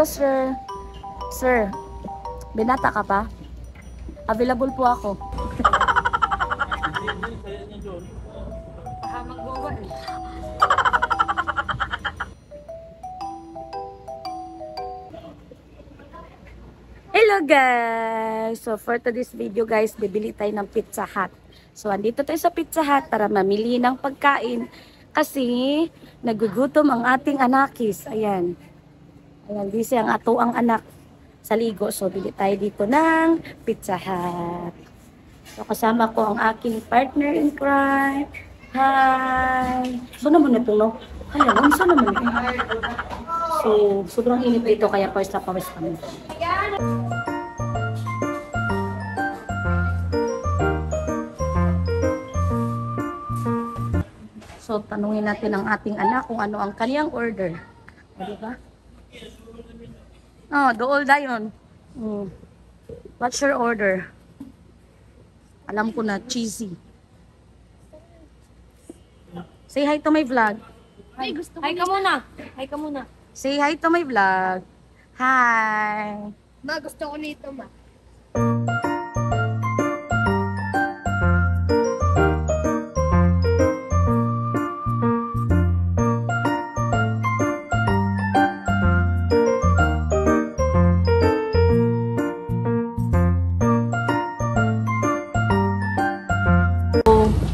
Hello, sir. Sir, binata ka pa? Available po ako. Hello guys! So for today's video guys, bibili tayo ng Pizza Hut. So andito tayo sa Pizza Hut para mamili ng pagkain kasi nagugutom ang ating anakis. Ayan. Ayan, busy ang ato ang anak sa ligo. So bili tayo dito ng Pizza Hut. So kasama ko ang aking partner in crime. Hi! So naman ito no? Alam, so naman ito. So sobrang init dito kaya pawis na pawis kami. So, tanungin natin ang ating anak kung ano ang kaniyang order. O, diba? Oh, dool dayon. What's your order? Alam ko na, cheesy. Say hi to my vlog. Ay, gusto ko. Hi ka muna. Hi ka muna. Say hi to my vlog. Hi. Ma, gusto ko nito, ma.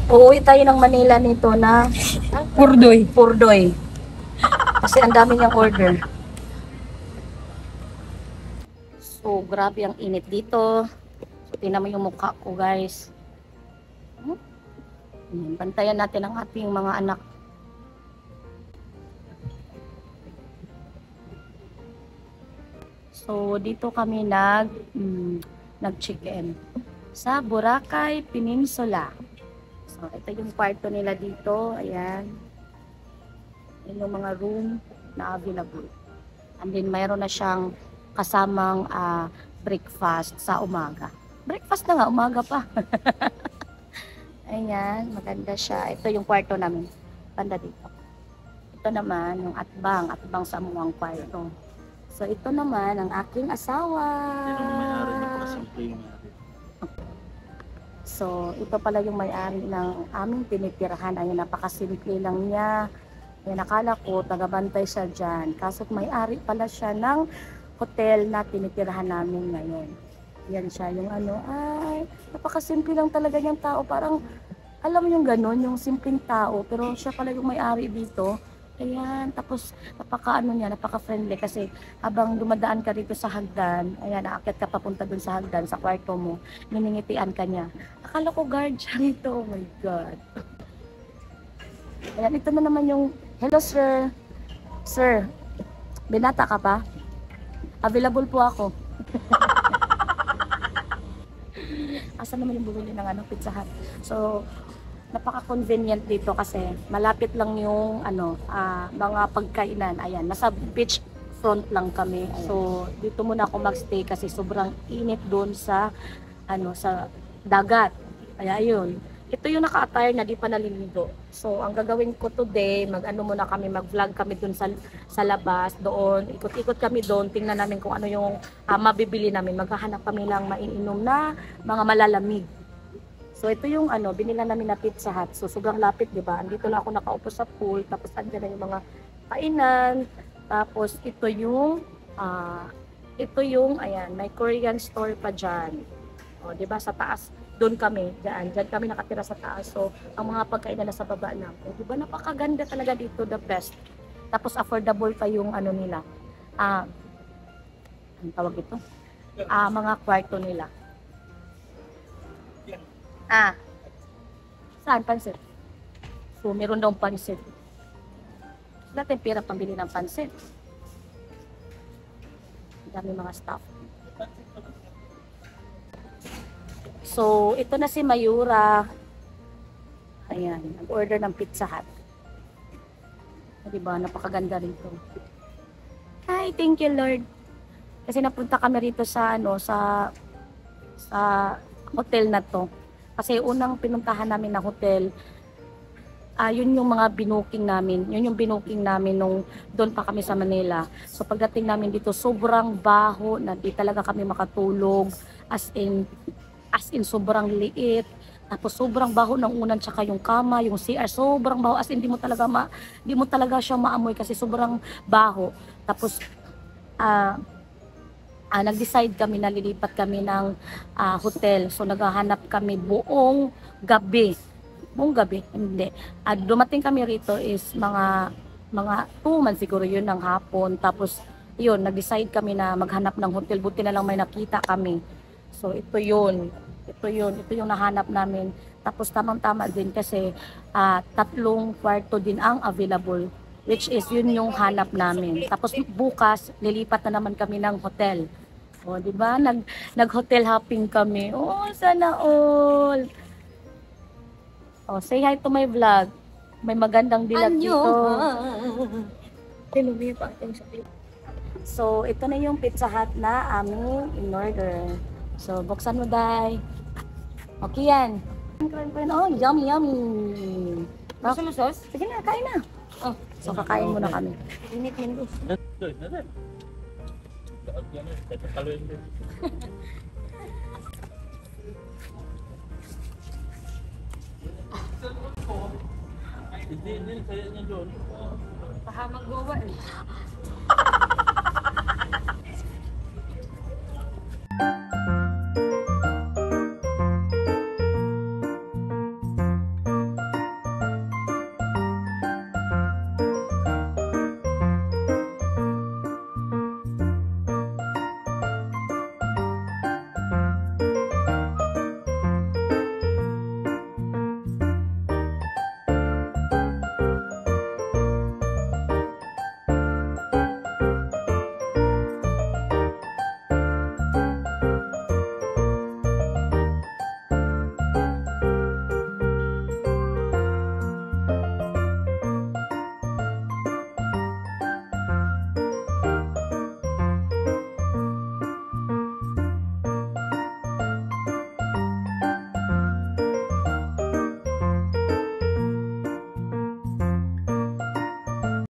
Uuwi tayo ng Manila nito na Purdoy. Kasi ang dami niyang order. So, grabe ang init dito. So, tingnan mo yung mukha ko, guys. Bantayan natin ang ating mga anak. So, dito kami nag-check-in sa Boracay Peninsula. So, ito yung kwarto nila dito. Ayan. Yan yung mga room na available. And then, mayroon na siyang kasamang breakfast sa umaga. Breakfast na nga, umaga pa. Ayan, maganda siya. Ito yung kwarto namin. Banda dito. Ito naman, yung atbang sa muang kwarto. So, ito naman, ang aking asawa. So, ito pala yung may-ari ng aming tinitirahan. Ayun, napakasimple lang niya. Ayan, nakala ko, tagabantay siya dyan. Kaso may-ari pala siya ng hotel na tinitirahan namin ngayon. Yan siya, yung ay, napakasimple lang talaga yung tao. Parang, alam mo yung ganun, yung simpleng tao. Pero siya pala yung may-ari dito. Ayan, tapos napaka-friendly kasi habang dumadaan ka dito sa hagdan, ayan, aakyat ka papunta dun sa hagdan, sa kwarto mo, niningitian ka niya. Akala ko guard siya nito, oh my God. Ayan, ito na naman yung, hello sir. Sir, binata ka pa? Available po ako. Asa naman yung bumili ng Pizza Hut? So, napaka-convenient dito kasi malapit lang yung mga pagkainan. Ayan, nasa beach front lang kami. Ayan. So, dito muna ako magstay kasi sobrang init doon sa sa dagat. Kaya ayun. Ito yung naka-attire na di pa naliligo. So, ang gagawin ko today, mag-vlog kami doon sa labas, doon. Ikot-ikot kami doon, tingnan namin kung ano yung mabibili namin. Maghahanap kami ng maiinom na mga malalamig. So, ito yung binila namin na Pizza Hut. So, sobrang lapit, di ba? Andito lang ako nakaupo sa pool. Tapos, andyan na yung mga kainan. Tapos, ito yung, ayan, may Korean store pa dyan. O, di ba? Sa taas, doon kami. Diyan kami nakatira sa taas. So, ang mga pagkainan na sa baba lang. O, di ba? Napakaganda talaga dito, the best. Tapos, affordable pa yung nila. Ang tawag ito? Mga kwarto nila. Saan? Pansit? So, meron daw pansit. Wala tayong pera pambili ng pansit. Dami mga staff. So, ito na si Mayura. Ayan, nag-order ng Pizza Hut. Diba? Napakaganda rito. Hi, thank you Lord. Kasi napunta kami rito sa hotel na to. Kasi unang pinuntahan namin na hotel, yun yung mga binuking namin. Yun yung binuking namin nung doon pa kami sa Manila. So pagdating namin dito, sobrang baho na di talaga kami makatulog. As in sobrang liit. Tapos sobrang baho ng unan tsaka yung kama, yung CR, sobrang baho. As in di mo talaga siya maamoy kasi sobrang baho. Tapos nag-decide kami na lilipat kami ng hotel. So naghahanap kami buong gabi. Buong gabi, hindi. Dumating kami rito is mga 2 man siguro yun ng hapon. Tapos yun, nag-decide kami na maghanap ng hotel. Buti na lang may nakita kami. So ito yun. Ito yung nahanap namin. Tapos tamang-tama din kasi 3 kwarto din ang available, which is yun yung hanap namin. Tapos bukas lilipat na naman kami ng hotel. O, di ba? Nag-hotel hopping kami. Oh, sana all. Oh, say hi to my vlog. May magandang dilag dito. So, ito na yung Pizza Hut na aming in-order. So, buksan mo, Day. Okay yan. Oh, yummy, yummy. Gusto mo sauce? Sige na, kain na. Oh, so, kakain muna kami. Init yan guys. Hindi, saya niya doon. Pahamag gawa eh.